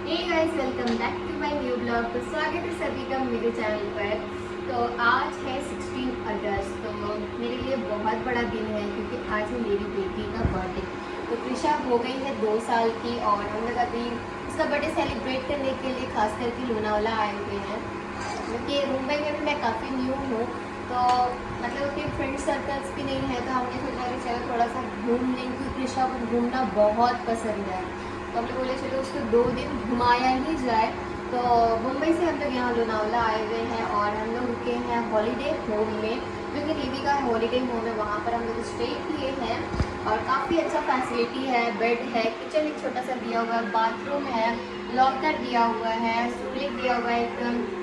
Hey guys, welcome back to my new blog. तो स्वागत है सभी का मेरे चैनल पर। तो आज है 16 अगस्त। तो मेरे लिए बहुत बड़ा दिन है क्योंकि आज है मेरी बेटी का बर्थडे। तो कृषा हो गई है 2 साल की और हम लोग अभी उसका बर्थडे सेलिब्रेट करने के लिए खास करके लोनावाला आए हुए हैं क्योंकि मुंबई में भी मैं काफ़ी न्यू हूँ। तो मतलब उसके फ्रेंड सर्कल्स भी नहीं है, तो हमने सोचा कि चलो थोड़ा सा घूम लें क्योंकि कृषा को घूमना बहुत पसंद है। तो हमने बोले चलो उसको 2 दिन घुमाया ही जाए। तो मुंबई से हम लोग यहाँ लोनावला आए हुए हैं और हम लोग रुके हैं हॉलीडे होम में, जो कि नेवी का हॉलीडे होम है। वहाँ पर हम लोग स्टे किए हैं और काफ़ी अच्छा फैसिलिटी है। बेड है, किचन एक छोटा सा दिया हुआ है, बाथरूम है, लॉकर दिया हुआ है, स्टूलिंग दिया हुआ है, एक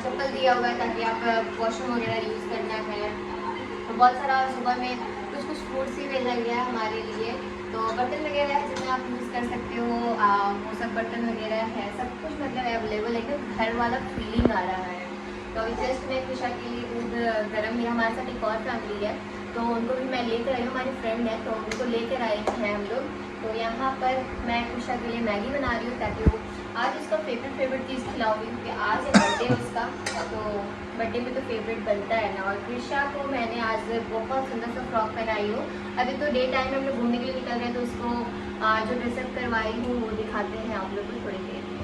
चप्पल दिया हुआ है ताकि आप वॉशरूम वगैरह यूज़ करना है। तो बहुत सारा सुबह में कुछ कुछ फूड्स भी भेजा गया है हमारे लिए। तो बर्तन वगैरह है जिन्हें आप यूज़ कर सकते हो, वो सब बर्तन वगैरह है, सब कुछ मतलब अवेलेबल है, एकदम घर वाला फीलिंग आ रहा है। तो अभी जस्ट मैं कृषा के लिए दूध गर्म किया। हमारे साथ एक और फैमिली है तो उनको भी मैं लेकर आई हूँ, हमारी फ्रेंड है तो उनको लेकर आए हैं हम लोग। तो यहाँ पर मैं कृषा के लिए मैगी बना रही हूँ ताकि वो आज उसका फेवरेट चीज़ खिलाऊंगी क्योंकि आज है बर्थडे उसका। तो बर्थडे में तो फेवरेट बनता है ना। और कृषा को मैंने आज बहुत सुंदर सा फ्रॉक पहनाई हूँ। अभी तो डे टाइम में हम लोग घूमने के लिए निकल रहे हैं तो उसको जो ड्रेसअप करवाई हूँ वो दिखाते हैं आप लोग को थोड़ी देर में।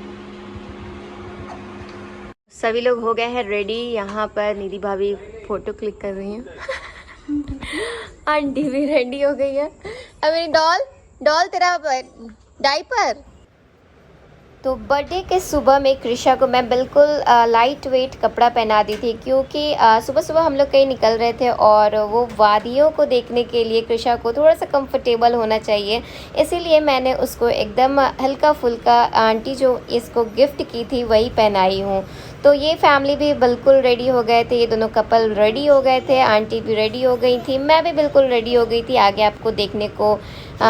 सभी लोग हो गए हैं रेडी। यहाँ पर निधि भाभी फोटो क्लिक कर रही हैं। आंटी भी रेडी हो गई है। अब मेरी डॉल डॉल तेरा डायपर। तो बर्थडे के सुबह में कृषा को मैं बिल्कुल लाइट वेट कपड़ा पहना दी थी क्योंकि सुबह सुबह हम लोग कहीं निकल रहे थे और वो वादियों को देखने के लिए कृषा को थोड़ा सा कंफर्टेबल होना चाहिए। इसीलिए मैंने उसको एकदम हल्का फुल्का आंटी जो इसको गिफ्ट की थी वही पहनाई हूँ। तो ये फैमिली भी बिल्कुल रेडी हो गए थे, ये दोनों कपल रेडी हो गए थे, आंटी भी रेडी हो गई थी, मैं भी बिल्कुल रेडी हो गई थी। आगे आपको देखने को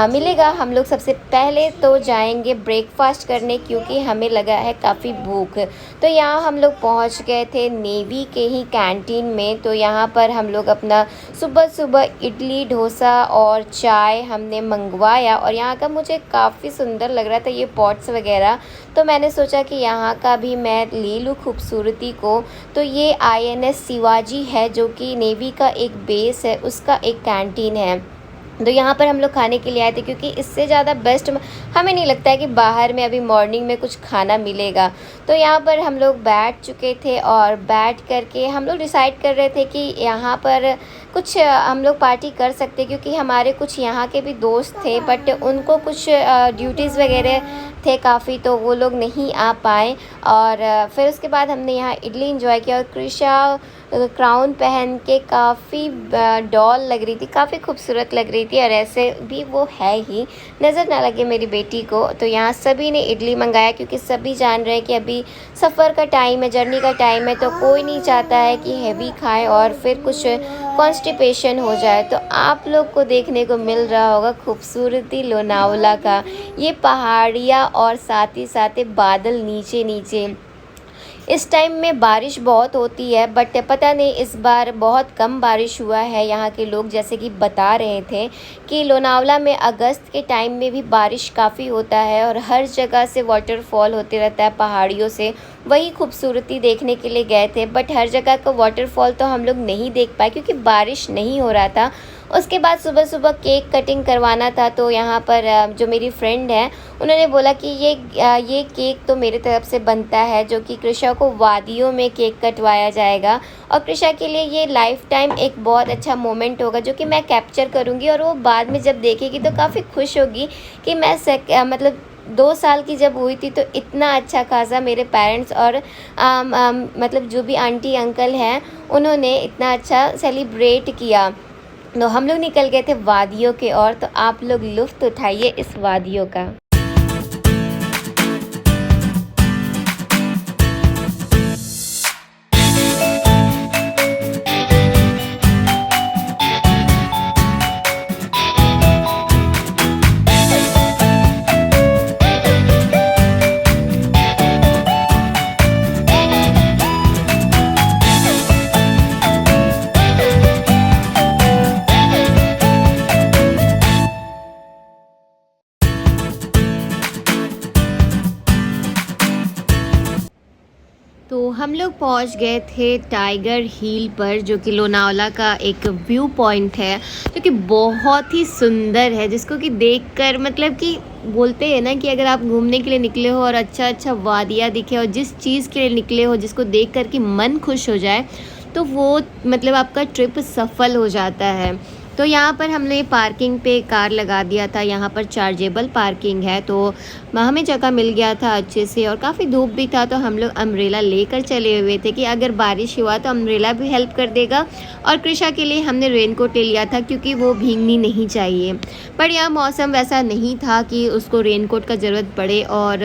मिलेगा। हम लोग सबसे पहले तो जाएंगे ब्रेकफास्ट करने क्योंकि हमें लगा है काफ़ी भूख। तो यहाँ हम लोग पहुँच गए थे नेवी के ही कैंटीन में। तो यहाँ पर हम लोग अपना सुबह सुबह इडली डोसा और चाय हमने मंगवाया और यहाँ का मुझे काफ़ी सुंदर लग रहा था ये पॉट्स वगैरह। तो मैंने सोचा कि यहाँ का भी मैं ले लूँ खूबसूरती को। तो ये INS शिवाजी है जो कि नेवी का एक बेस है, उसका एक कैंटीन है। तो यहाँ पर हम लोग खाने के लिए आए थे क्योंकि इससे ज़्यादा बेस्ट हमें नहीं लगता है कि बाहर में अभी मॉर्निंग में कुछ खाना मिलेगा। तो यहाँ पर हम लोग बैठ चुके थे और बैठ करके हम लोग डिसाइड कर रहे थे कि यहाँ पर कुछ हम लोग पार्टी कर सकते क्योंकि हमारे कुछ यहाँ के भी दोस्त थे बट उनको कुछ ड्यूटीज़ वगैरह थे काफ़ी, तो वो लोग नहीं आ पाए। और फिर उसके बाद हमने यहाँ इडली एंजॉय किया और कृषा क्राउन पहन के काफ़ी डॉल लग रही थी, काफ़ी खूबसूरत लग रही थी और ऐसे भी वो है ही, नज़र ना लगे मेरी बेटी को। तो यहाँ सभी ने इडली मंगाया क्योंकि सभी जान रहे हैं कि अभी सफ़र का टाइम है, जर्नी का टाइम है, तो कोई नहीं चाहता है कि हैवी खाए और फिर कुछ कॉन्स्टिपेशन हो जाए। तो आप लोग को देखने को मिल रहा होगा खूबसूरती लोनावला का, ये पहाड़ियाँ और साथ ही साथ बादल नीचे नीचे। इस टाइम में बारिश बहुत होती है बट पता नहीं इस बार बहुत कम बारिश हुआ है। यहाँ के लोग जैसे कि बता रहे थे कि लोनावला में अगस्त के टाइम में भी बारिश काफ़ी होता है और हर जगह से वाटरफॉल होते रहता है पहाड़ियों से। वही खूबसूरती देखने के लिए गए थे बट हर जगह का वाटरफॉल तो हम लोग नहीं देख पाए क्योंकि बारिश नहीं हो रहा था। उसके बाद सुबह सुबह केक कटिंग करवाना था तो यहाँ पर जो मेरी फ्रेंड है उन्होंने बोला कि ये केक तो मेरे तरफ से बनता है, जो कि कृषा को वादियों में केक कटवाया जाएगा और कृषा के लिए ये लाइफ टाइम एक बहुत अच्छा मोमेंट होगा जो कि मैं कैप्चर करूँगी और वो बाद में जब देखेगी तो काफ़ी खुश होगी कि मैं मतलब 2 साल की जब हुई थी तो इतना अच्छा खासा मेरे पेरेंट्स और मतलब जो भी आंटी अंकल हैं उन्होंने इतना अच्छा सेलिब्रेट किया। तो हम लोग निकल गए थे वादियों के ओर, तो आप लोग लुत्फ़ उठाइए इस वादियों का। हम लोग पहुंच गए थे टाइगर हिल पर, जो कि लोनावला का एक व्यू पॉइंट है, जो कि बहुत ही सुंदर है, जिसको कि देखकर मतलब कि बोलते हैं ना कि अगर आप घूमने के लिए निकले हो और अच्छा अच्छा वादियाँ दिखे और जिस चीज़ के लिए निकले हो जिसको देख कर कि मन खुश हो जाए, तो वो मतलब आपका ट्रिप सफल हो जाता है। तो यहाँ पर हमने पार्किंग पे कार लगा दिया था। यहाँ पर चार्जेबल पार्किंग है, तो हमें जगह मिल गया था अच्छे से, और काफ़ी धूप भी था, तो हम लोग अम्ब्रेला लेकर चले हुए थे कि अगर बारिश हुआ तो अम्ब्रेला भी हेल्प कर देगा। और कृषा के लिए हमने रेनकोट ले लिया था क्योंकि वो भीगनी नहीं चाहिए। पर यह मौसम वैसा नहीं था कि उसको रेनकोट का ज़रूरत पड़े, और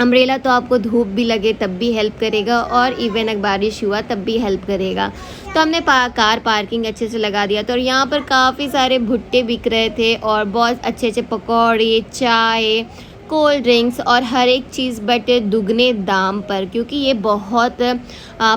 अम्ब्रेला तो आपको धूप भी लगे तब भी हेल्प करेगा, और इवन अगर बारिश हुआ तब भी हेल्प करेगा। तो हमने कार पार्किंग अच्छे से लगा दिया था, और यहाँ पर काफ़ी सारे भुट्टे बिक रहे थे और बहुत अच्छे अच्छे पकौड़े, चाय, कोल्ड ड्रिंक्स और हर एक चीज़, बट दुगने दाम पर, क्योंकि ये बहुत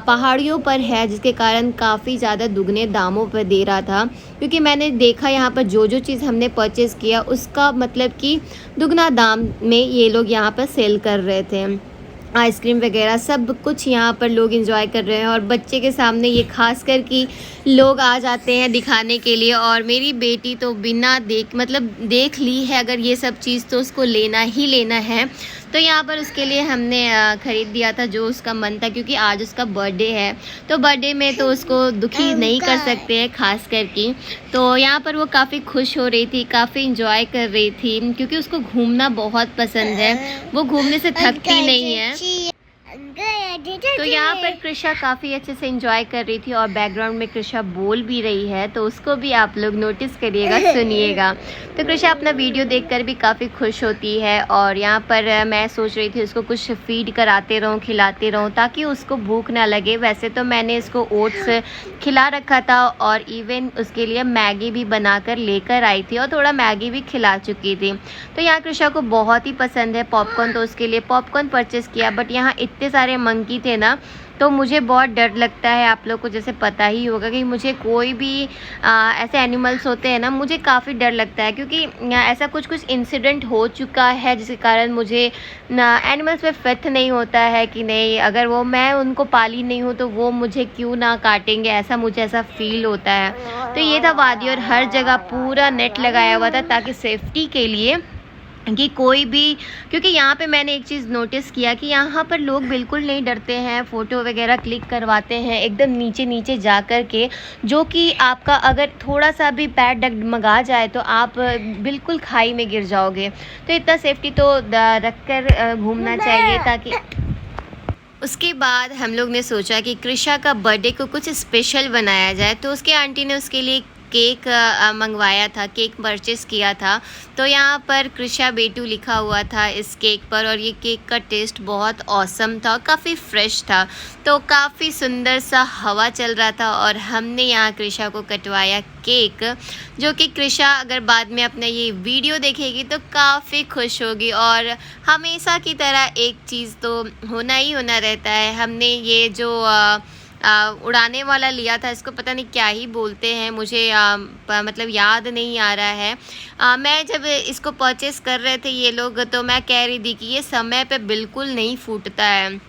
पहाड़ियों पर है, जिसके कारण काफ़ी ज़्यादा दुगने दामों पर दे रहा था। क्योंकि मैंने देखा यहाँ पर जो जो चीज़ हमने परचेज़ किया उसका मतलब कि दुगना दाम में ये लोग यहाँ पर सेल कर रहे थे। आइसक्रीम वगैरह सब कुछ यहाँ पर लोग एंजॉय कर रहे हैं, और बच्चे के सामने ये खास कर कि लोग आ जाते हैं दिखाने के लिए। और मेरी बेटी तो बिना देख ली है अगर ये सब चीज़, तो उसको लेना ही लेना है। तो यहाँ पर उसके लिए हमने ख़रीद दिया था जो उसका मन था, क्योंकि आज उसका बर्थडे है, तो बर्थडे में तो उसको दुखी नहीं कर सकते हैं खास करके। तो यहाँ पर वो काफ़ी खुश हो रही थी, काफ़ी इंजॉय कर रही थी, क्योंकि उसको घूमना बहुत पसंद है, वो घूमने से थकती नहीं है। तो यहाँ पर कृषा काफ़ी अच्छे से एंजॉय कर रही थी, और बैकग्राउंड में कृषा बोल भी रही है, तो उसको भी आप लोग नोटिस करिएगा, सुनिएगा। तो कृषा अपना वीडियो देखकर भी काफ़ी खुश होती है, और यहाँ पर मैं सोच रही थी उसको कुछ फीड कराते रहूँ, खिलाते रहूँ, ताकि उसको भूख ना लगे। वैसे तो मैंने इसको ओट्स खिला रखा था, और इवन उसके लिए मैगी भी बनाकर लेकर आई थी, और थोड़ा मैगी भी खिला चुकी थी। तो यहाँ कृषा को बहुत ही पसंद है पॉपकॉर्न, तो उसके लिए पॉपकॉर्न परचेज़ किया। बट यहाँ इतने सारे मंकी थे ना, तो मुझे बहुत डर लगता है। आप लोग को जैसे पता ही होगा कि मुझे कोई भी ऐसे एनिमल्स होते हैं ना, मुझे काफ़ी डर लगता है, क्योंकि ऐसा कुछ इंसिडेंट हो चुका है जिसके कारण मुझे एनिमल्स पे फेथ नहीं होता है कि नहीं, अगर वो मैं उनको पाली नहीं हूँ तो वो मुझे क्यों ना काटेंगे, ऐसा फील होता है। तो ये था वादी, और हर जगह पूरा नेट लगाया हुआ था ताकि सेफ्टी के लिए कि कोई भी, क्योंकि यहाँ पे मैंने एक चीज़ नोटिस किया कि यहाँ पर लोग बिल्कुल नहीं डरते हैं, फ़ोटो वगैरह क्लिक करवाते हैं एकदम नीचे नीचे जा कर के, जो कि आपका अगर थोड़ा सा भी पैर डगमगा जाए तो आप बिल्कुल खाई में गिर जाओगे। तो इतना सेफ्टी तो रख कर घूमना चाहिए। ताकि उसके बाद हम लोग ने सोचा कि कृषा का बर्थडे को कुछ स्पेशल बनाया जाए, तो उसके आंटी ने उसके लिए केक मंगवाया था, केक परचेज़ किया था। तो यहाँ पर कृषा बेटू लिखा हुआ था इस केक पर, और ये केक का टेस्ट बहुत ऑसम था, काफ़ी फ्रेश था, तो काफ़ी सुंदर सा हवा चल रहा था। और हमने यहाँ कृषा को कटवाया केक, जो कि कृषा अगर बाद में अपना ये वीडियो देखेगी तो काफ़ी खुश होगी। और हमेशा की तरह एक चीज़ तो होना ही होना रहता है, हमने ये जो उड़ाने वाला लिया था, इसको पता नहीं क्या ही बोलते हैं, मुझे मतलब याद नहीं आ रहा है। मैं जब इसको परचेस कर रहे थे ये लोग, तो मैं कह रही थी कि ये समय पे बिल्कुल नहीं फूटता है।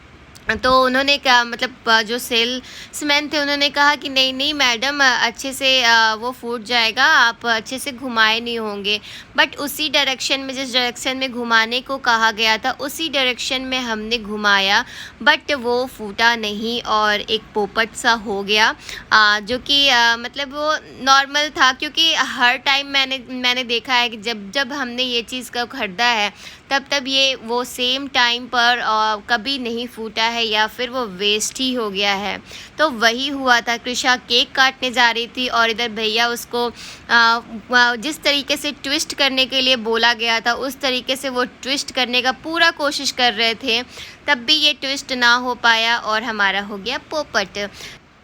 तो उन्होंने कहा, मतलब जो सेल्समैन थे उन्होंने कहा कि नहीं नहीं मैडम, अच्छे से वो फूट जाएगा, आप अच्छे से घुमाए नहीं होंगे। बट उसी डायरेक्शन में, जिस डायरेक्शन में घुमाने को कहा गया था, उसी डायरेक्शन में हमने घुमाया, बट वो फूटा नहीं और एक पोपट सा हो गया, जो कि मतलब वो नॉर्मल था। क्योंकि हर टाइम मैंने देखा है कि जब हमने ये चीज़ का खरीदा है तब ये वो सेम टाइम पर कभी नहीं फूटा है, या फिर वो वेस्ट ही हो गया है। तो वही हुआ था। कृषा केक काटने जा रही थी, और इधर भैया उसको जिस तरीके से ट्विस्ट करने के लिए बोला गया था उस तरीके से वो ट्विस्ट करने का पूरा कोशिश कर रहे थे, तब भी ये ट्विस्ट ना हो पाया और हमारा हो गया पोपट।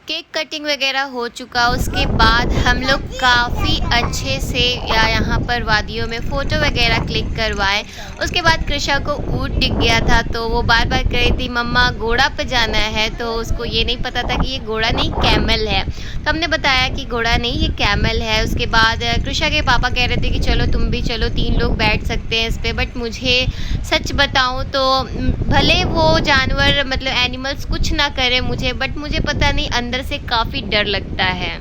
केक कटिंग वगैरह हो चुका, उसके बाद हम लोग काफ़ी अच्छे से यहाँ पर वादियों में फ़ोटो वगैरह क्लिक करवाए। उसके बाद कृषा को ऊँट दिख गया था तो वो बार बार कह रही थी मम्मा घोड़ा पे जाना है, तो उसको ये नहीं पता था कि ये घोड़ा नहीं कैमल है। तो हमने बताया कि घोड़ा नहीं, ये कैमल है। उसके बाद कृषा के पापा कह रहे थे कि चलो तुम भी चलो, 3 लोग बैठ सकते हैं इस पर। बट मुझे सच बताऊँ तो भले वो जानवर मतलब एनिमल्स कुछ ना करे मुझे, बट मुझे पता नहीं अंदर से काफी डर लगता है।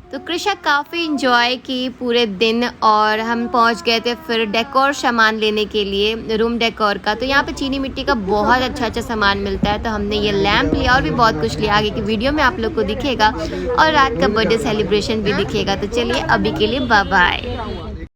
तो कृषा काफ़ी इंजॉय की पूरे दिन और हम पहुंच गए थे फिर डेकोर सामान लेने के लिए, रूम डेकोर का। तो यहाँ पे चीनी मिट्टी का बहुत अच्छा सामान मिलता है, तो हमने ये लैंप लिया और भी बहुत कुछ लिया। आगे की वीडियो में आप लोग को दिखेगा और रात का बर्थडे सेलिब्रेशन भी दिखेगा। तो चलिए अभी के लिए बाय बाय।